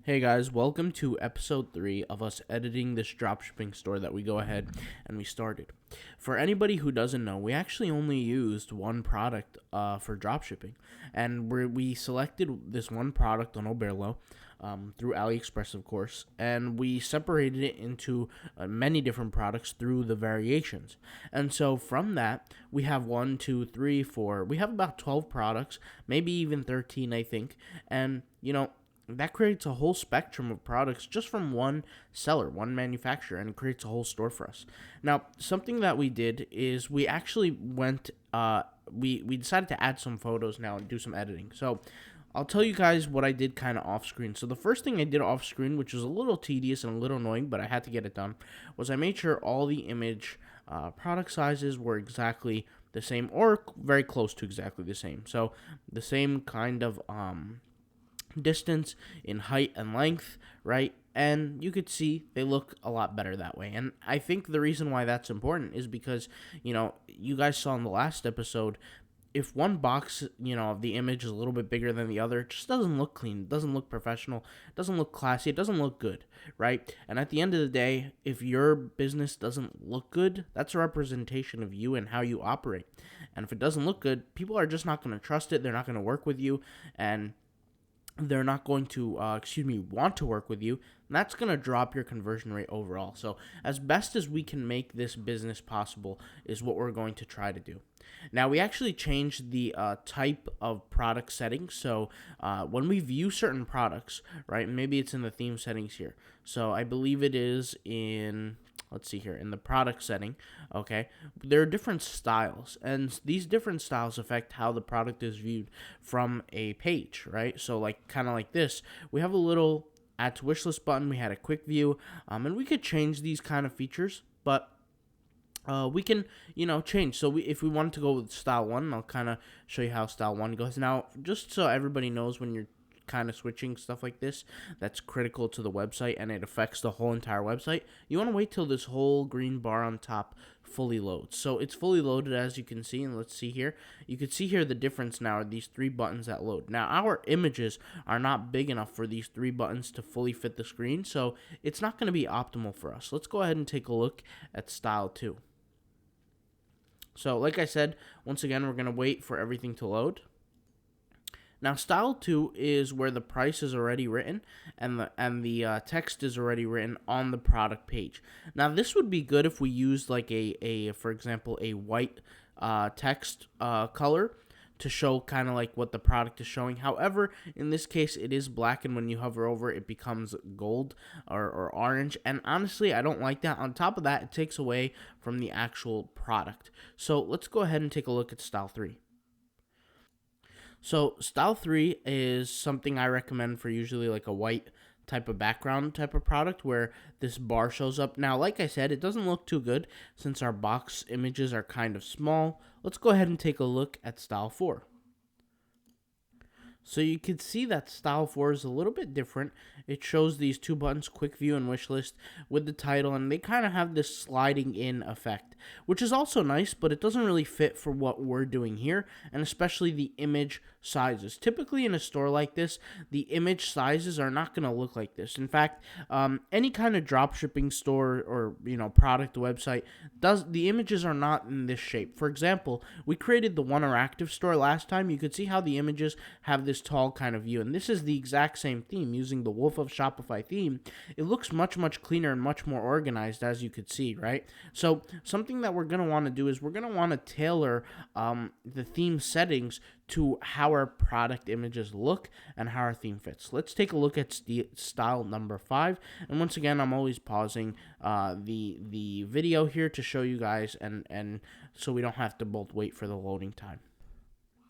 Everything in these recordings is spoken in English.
Hey guys, welcome to episode 3 of us editing this dropshipping store that we go ahead and we started. For anybody who doesn't know, we actually only used one product for dropshipping, and we selected this one product on Oberlo through AliExpress, of course, and we separated it into many different products through the variations. And so from that, we have 1, 2, 3, 4, we have about 12 products, maybe even 13, I think, and that creates a whole spectrum of products just from one seller, one manufacturer, and it creates a whole store for us. Now, something that we did is we actually we decided to add some photos now and do some editing. So I'll tell you guys what I did kind of off screen. So the first thing I did off screen, which was a little tedious and a little annoying, but I had to get it done, was I made sure all the image product sizes were exactly the same or very close to exactly the same. So the same kind of distance in height and length, right? And you could see they look a lot better that way. And I think the reason why that's important is because, you guys saw in the last episode, if one box, of the image is a little bit bigger than the other, it just doesn't look clean. It doesn't look professional. It doesn't look classy. It doesn't look good, right? And at the end of the day, if your business doesn't look good, that's a representation of you and how you operate. And if it doesn't look good, people are just not going to trust it. They're not going to work with you. And they're not going to, want to work with you, and that's going to drop your conversion rate overall. So as best as we can make this business possible is what we're going to try to do. Now, we actually changed the type of product settings. So when we view certain products, right, maybe it's in the theme settings here. So I believe it is in... Let's see here, in the product setting, okay, there are different styles, and these different styles affect how the product is viewed from a page, right? So kind of like this, we have a little add to wish list button, we had a quick view, and we could change these kind of features, but we can, change. So if we wanted to go with style 1, I'll kind of show you how style 1 goes. Now, just so everybody knows, when you're kind of switching stuff like this that's critical to the website and it affects the whole entire website, you want to wait till this whole green bar on top fully loads. So it's fully loaded, as you can see, and let's see here. You can see here the difference now are these 3 buttons that load. Now, our images are not big enough for these 3 buttons to fully fit the screen, so it's not going to be optimal for us. Let's go ahead and take a look at style 2. So like I said, once again, we're going to wait for everything to load. Now, style 2 is where the price is already written and the text is already written on the product page. Now, this would be good if we used like for example, a white text color to show kind of like what the product is showing. However, in this case, it is black, and when you hover over, it becomes gold or orange. And honestly, I don't like that. On top of that, it takes away from the actual product. So let's go ahead and take a look at style 3. So style 3 is something I recommend for usually like a white type of background type of product where this bar shows up. Now, like I said, it doesn't look too good since our box images are kind of small. Let's go ahead and take a look at style 4. So you can see that style 4 is a little bit different. It shows these 2 buttons, quick view and wish list, with the title, and they kind of have this sliding in effect, which is also nice, but it doesn't really fit for what we're doing here, and especially the image sizes. Typically in a store like this, the image sizes are not going to look like this. In fact, any kind of dropshipping store or product website, the images are not in this shape. For example, we created the One Interactive store last time. You could see how the images have this tall kind of view, and this is the exact same theme using the Wolf of Shopify theme. It looks much cleaner and much more organized, as you could see, right? So something that we're going to want to do is we're going to want to tailor the theme settings to how our product images look and how our theme fits. Let's take a look at style number 5. And once again, I'm always pausing the video here to show you guys and so we don't have to both wait for the loading time.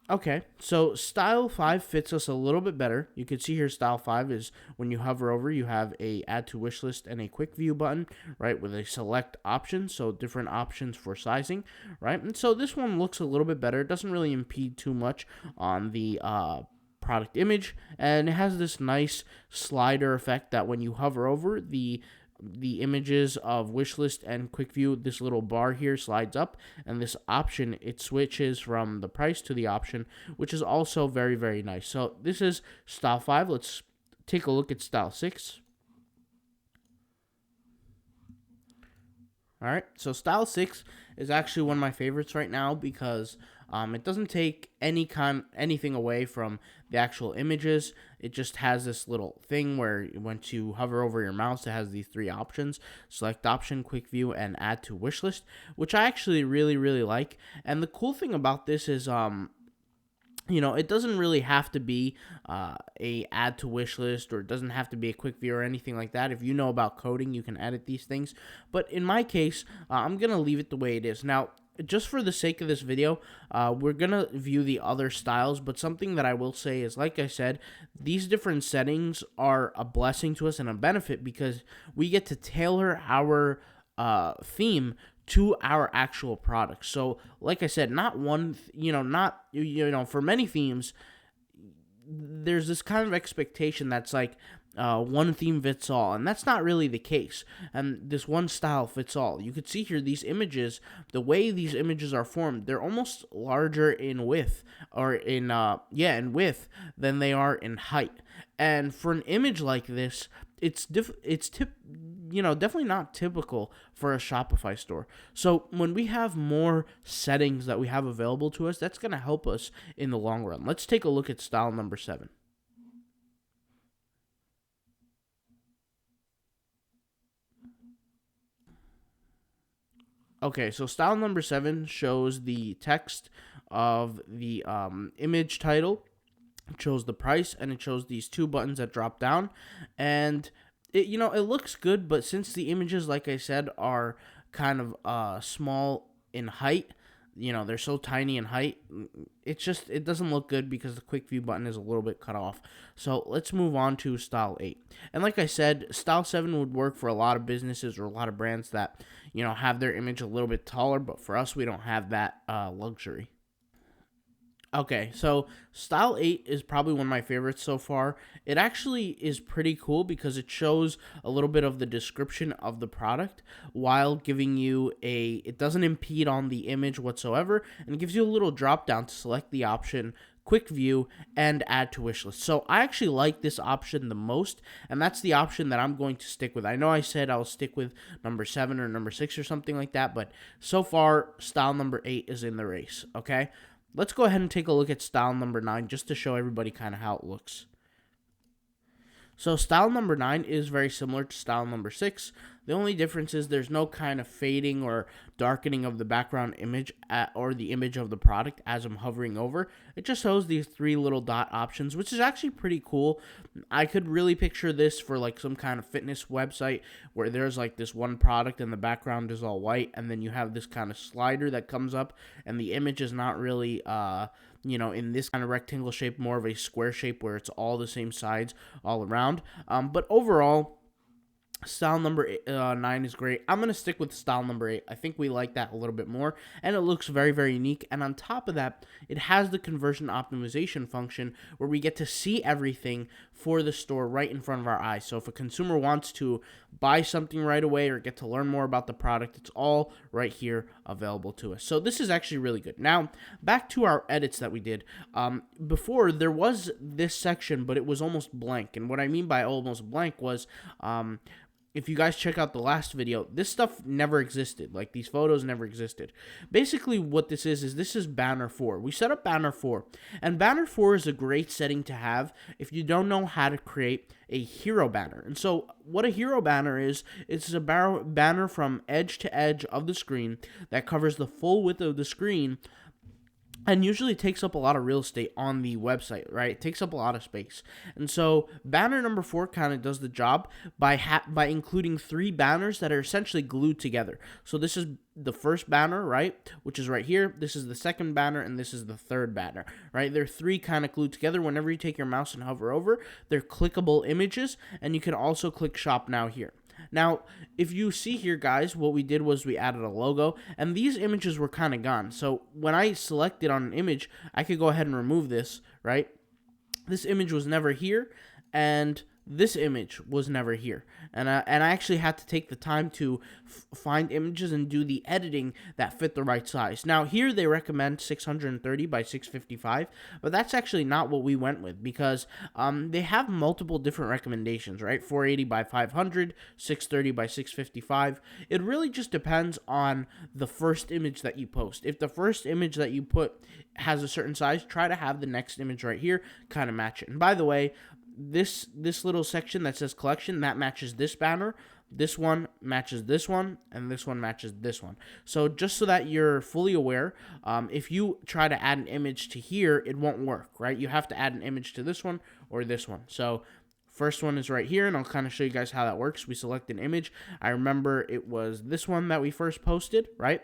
Okay, so style 5 fits us a little bit better. You can see here style 5 is when you hover over, you have a add to wish list and a quick view button, right, with a select option, so different options for sizing, right? And so this one looks a little bit better. It doesn't really impede too much on the product image, and it has this nice slider effect that when you hover over the images of wishlist and quick view, this little bar here slides up, and this option, it switches from the price to the option, which is also very nice. So this is style 5. Let's take a look at style 6. All right, so style 6 is actually one of my favorites right now because it doesn't take anything away from the actual images. It just has this little thing where once you hover over your mouse, it has these 3 options: select option, quick view, and add to wish list, which I actually really like. And the cool thing about this is it doesn't really have to be a add to wish list, or it doesn't have to be a quick view or anything like that. If you know about coding, you can edit these things. But in my case, I'm going to leave it the way it is. Now, just for the sake of this video, we're going to view the other styles. But something that I will say is, like I said, these different settings are a blessing to us and a benefit because we get to tailor our theme to our actual product. So, like I said, not one, for many themes, there's this kind of expectation that's like one theme fits all, and that's not really the case. And this one style fits all. You could see here these images, the way these images are formed, they're almost larger in width, or in width than they are in height. And for an image like this, it's definitely not typical for a Shopify store. So when we have more settings that we have available to us, that's going to help us in the long run. Let's take a look at style number 7. Okay, so style number 7 shows the text of the image title. It shows the price, and it shows these 2 buttons that drop down, and it looks good. But since the images, like I said, are kind of small in height, they're so tiny in height, it doesn't look good because the quick view button is a little bit cut off. So let's move on to style 8. And like I said, style 7 would work for a lot of businesses or a lot of brands that have their image a little bit taller, but for us, we don't have that luxury. Okay, so style 8 is probably one of my favorites so far. It actually is pretty cool because it shows a little bit of the description of the product while giving you it doesn't impede on the image whatsoever, and it gives you a little drop down to select the option quick view and add to wish list. So I actually like this option the most, and that's the option that I'm going to stick with. I know I said I'll stick with number 7 or number 6 or something like that, but so far style number 8 is in the race, okay? Let's go ahead and take a look at style number 9 just to show everybody kind of how it looks. So style number 9 is very similar to style number 6. The only difference is there's no kind of fading or darkening of the background image or the image of the product as I'm hovering over. It just shows these 3 little dot options, which is actually pretty cool. I could really picture this for like some kind of fitness website where there's like this one product and the background is all white, and then you have this kind of slider that comes up and the image is not really in this kind of rectangle shape, more of a square shape where it's all the same sides all around. But overall, style number 9 is great. I'm going to stick with style number 8. I think we like that a little bit more, and it looks very, very unique. And on top of that, it has the conversion optimization function where we get to see everything for the store right in front of our eyes. So if a consumer wants to buy something right away or get to learn more about the product, it's all right here available to us. So this is actually really good. Now, back to our edits that we did. Before, there was this section, but it was almost blank. And what I mean by almost blank was if you guys check out the last video, this stuff never existed. Like, these photos never existed. Basically, what this is banner 4. We set up banner 4. And banner 4 is a great setting to have if you don't know how to create a hero banner. And so, what a hero banner is, it's a banner from edge to edge of the screen that covers the full width of the screen, and usually takes up a lot of real estate on the website, right? It takes up a lot of space. And so banner number 4 kind of does the job by including 3 banners that are essentially glued together. So this is the first banner, right, which is right here. This is the second banner, and this is the third banner, right? They're 3 kind of glued together. Whenever you take your mouse and hover over, they're clickable images, and you can also click shop now here. Now, if you see here, guys, what we did was we added a logo, and these images were kind of gone. So when I selected on an image, I could go ahead and remove this, right? This image was never here, and this image was never here, and I actually had to take the time to find images and do the editing that fit the right size. Now here they recommend 630 by 655, but that's actually not what we went with, because they have multiple different recommendations, right? 480 by 500, 630 by 655. It really just depends on the first image that you post. If the first image that you put has a certain size, try to have the next image right here kind of match it. And by the way, this little section that says collection, that matches this banner, this one matches this one, and this one matches this one. So just so that you're fully aware, if you try to add an image to here, it won't work, right? You have to add an image to this one or this one. So first one is right here, and I'll kind of show you guys how that works. We select an image. I remember it was this one that we first posted, right?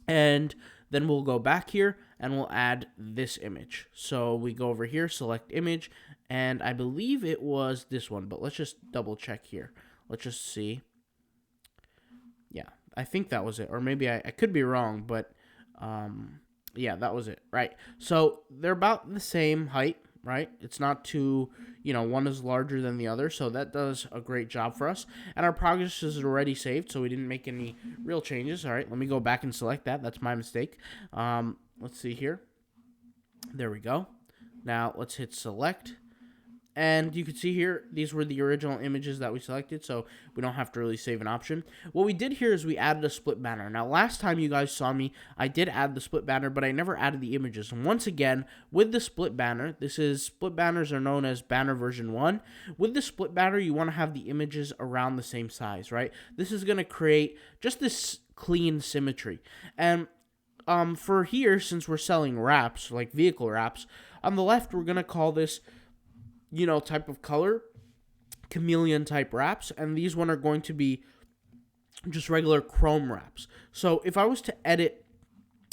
And then we'll go back here and we'll add this image. So we go over here, select image, and I believe it was this one, but let's just double check here. Let's just see. Yeah, I think that was it, or maybe I could be wrong, but yeah, that was it, right? So they're about the same height, right? It's not too, one is larger than the other, so that does a great job for us. And our progress is already saved, so we didn't make any real changes. All right, let me go back and select that. That's my mistake. Let's see here. There we go. Now let's hit select. And you can see here, these were the original images that we selected, so we don't have to really save an option. What we did here is we added a split banner. Now, last time you guys saw me, I did add the split banner, but I never added the images. And once again, with the split banner, split banners are known as banner version 1. With the split banner, you want to have the images around the same size, right? This is going to create just this clean symmetry. And for here, since we're selling wraps, like vehicle wraps, on the left, we're going to call this type of color, chameleon type wraps, and these one are going to be just regular chrome wraps. So if I was to edit,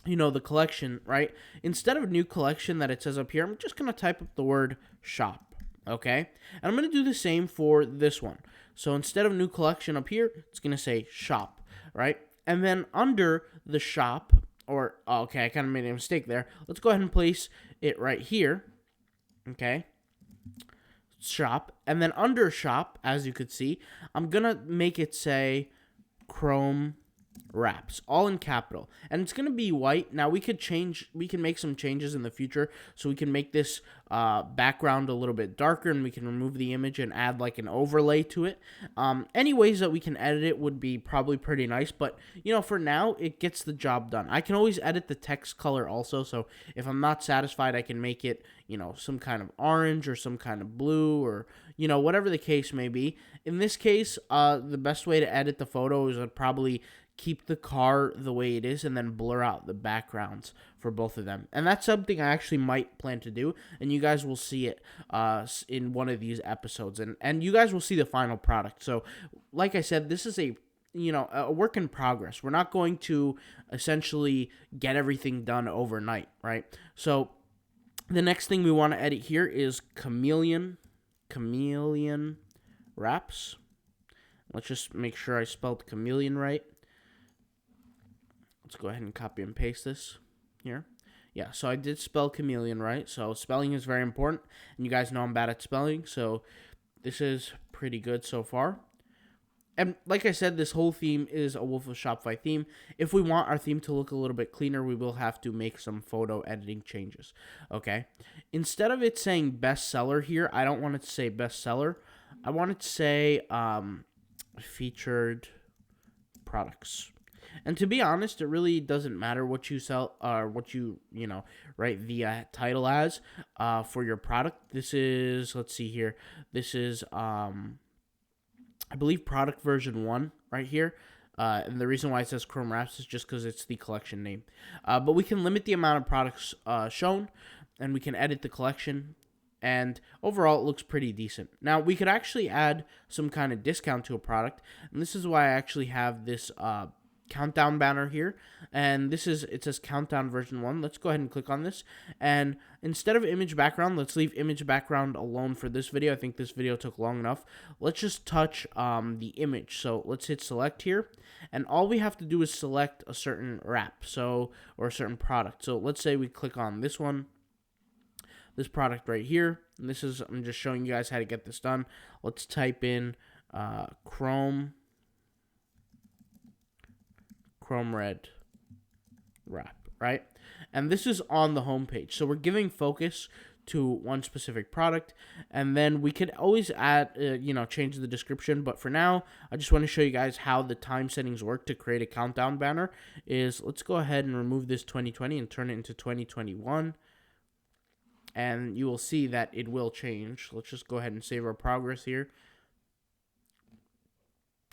the collection, right, instead of new collection that it says up here, I'm just going to type up the word shop, okay? And I'm going to do the same for this one. So instead of new collection up here, it's going to say shop, right? And then under the shop, okay, I kind of made a mistake there. Let's go ahead and place it right here, okay? Shop, and then under shop, as you could see, I'm gonna make it say Chrome wraps, all in capital, and it's gonna be white. Now we can make some changes in the future, so we can make this background a little bit darker, and we can remove the image and add like an overlay to it. Any ways that we can edit it would be probably pretty nice, but for now it gets the job done. I can always edit the text color also, so if I'm not satisfied, I can make it some kind of orange or some kind of blue, or whatever the case may be. In this case, the best way to edit the photo is I'd probably keep the car the way it is and then blur out the backgrounds for both of them. And that's something I actually might plan to do, and you guys will see it in one of these episodes, and you guys will see the final product. So like I said, this is a work in progress. We're not going to essentially get everything done overnight, right? So the next thing we want to edit here is chameleon wraps. Let's just make sure I spelled chameleon right. Let's go ahead and copy and paste this here. Yeah, so I did spell chameleon right. So spelling is very important, and you guys know I'm bad at spelling, so this is pretty good so far. And like I said, this whole theme is a Wolf of Shopify theme. If we want our theme to look a little bit cleaner, we will have to make some photo editing changes, okay? Instead of it saying bestseller here, I don't want it to say bestseller. I want it to say featured products. And to be honest, it really doesn't matter what you sell or what you write the title as for your product. This is, let's see here. This is, I believe, product version 1 right here. And the reason why it says Chrome Wraps is just because it's the collection name. But we can limit the amount of products shown, and we can edit the collection. And overall, it looks pretty decent. Now, we could actually add some kind of discount to a product. And this is why I actually have this countdown banner here, and it says countdown version 1. Let's go ahead and click on this, and instead of image background, let's leave image background alone for this video. I think this video took long enough. Let's just touch the image. So let's hit select here, and all we have to do is select a certain wrap, or a certain product. So let's say we click on this one, this product right here. And this is, I'm just showing you guys how to get this done. Let's type in Chrome Red wrap, right? And this is on the home page. So we're giving focus to one specific product, and then we could always add, change the description. But for now, I just want to show you guys how the time settings work to create a countdown banner. Let's go ahead and remove this 2020 and turn it into 2021. And you will see that it will change. Let's just go ahead and save our progress here.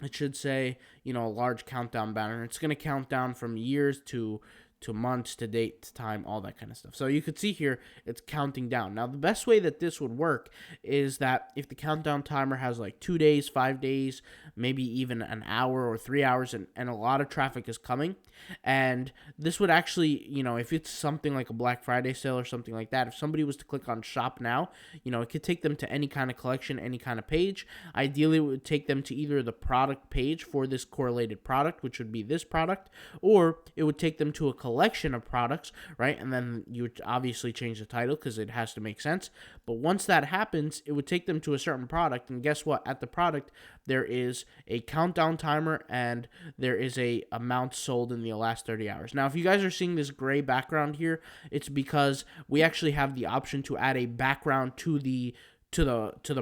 It should say, a large countdown banner. It's going to count down from years to months, to date, to time, all that kind of stuff. So you could see here, it's counting down. Now, the best way that this would work is that if the countdown timer has like 2 days, 5 days, maybe even an hour or 3 hours, and a lot of traffic is coming, and this would actually, if it's something like a Black Friday sale or something like that, if somebody was to click on shop now, it could take them to any kind of collection, any kind of page. Ideally, it would take them to either the product page for this correlated product, which would be this product, or it would take them to a collection of products, right? And then you would obviously change the title because it has to make sense. But once that happens, it would take them to a certain product, and guess what? At the product, there is a countdown timer and there is a amount sold in the last 30 hours. Now, if you guys are seeing this gray background here, it's because we actually have the option to add a background to the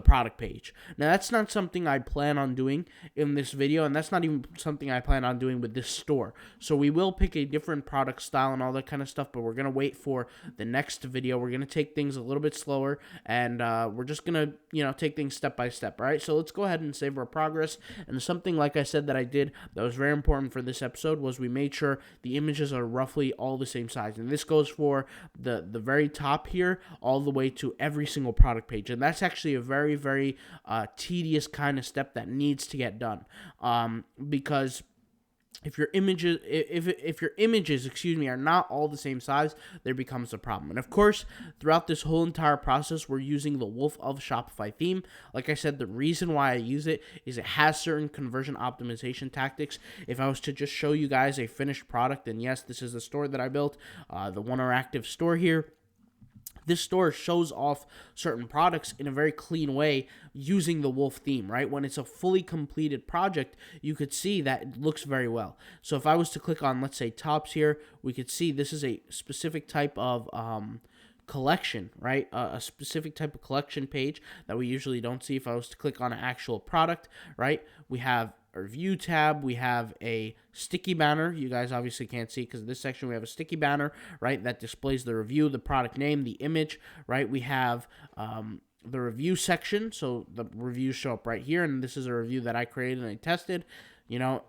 product page. Now, that's not something I plan on doing in this video, and that's not even something I plan on doing with this store. So we will pick a different product style and all that kind of stuff, but we're going to wait for the next video. We're going to take things a little bit slower, and we're just going to, take things step by step, all right? So let's go ahead and save our progress. And something, like I said, that I did that was very important for this episode was we made sure the images are roughly all the same size. And this goes for the very top here all the way to every single product page. And that's actually a very, very tedious kind of step that needs to get done, because if your images, are not all the same size, there becomes a problem. And of course, throughout this whole entire process, we're using the Wolf of Shopify theme. Like I said, the reason why I use it is it has certain conversion optimization tactics. If I was to just show you guys a finished product, and yes, this is the store that I built, the One Active store here. This store shows off certain products in a very clean way using the Wolf theme, right? When it's a fully completed project, you could see that it looks very well. So if I was to click on, let's say, tops here, we could see this is a specific type of collection, right? A specific type of collection page that we usually don't see. If I was to click on an actual product, right? We have a review tab, we have a sticky banner. You guys obviously can't see because in this section we have a sticky banner, right, that displays the review, the product name, the image, right? We have the review section, so the reviews show up right here, and this is a review that I created and I tested.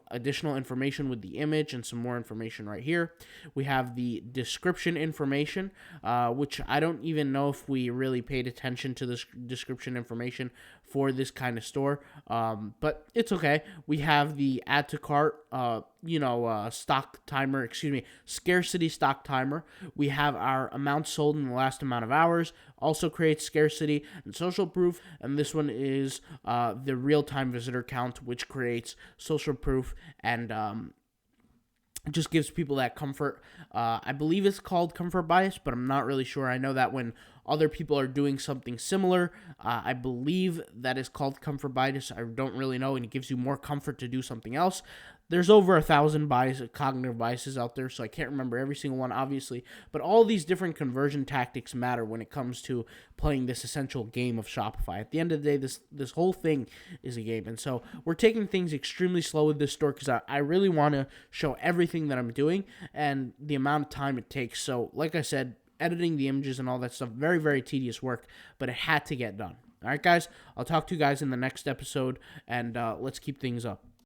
Additional information with the image and some more information right here. We have the description information, which I don't even know if we really paid attention to this description information for this kind of store, but it's okay. We have the add to cart, stock timer, scarcity stock timer. We have our amount sold in the last amount of hours, also creates scarcity and social proof, and this one is the real-time visitor count, which creates social proof and just gives people that comfort. I believe it's called comfort bias, but I'm not really sure. I know that when other people are doing something similar, I believe that is called comfort bias. I don't really know, and it gives you more comfort to do something else. There's over 1,000 cognitive biases out there, so I can't remember every single one, obviously. But all these different conversion tactics matter when it comes to playing this essential game of Shopify. At the end of the day, this whole thing is a game. And so we're taking things extremely slow with this store because I really want to show everything that I'm doing and the amount of time it takes. So like I said, editing the images and all that stuff, very, very tedious work, but it had to get done. All right, guys, I'll talk to you guys in the next episode, and let's keep things up.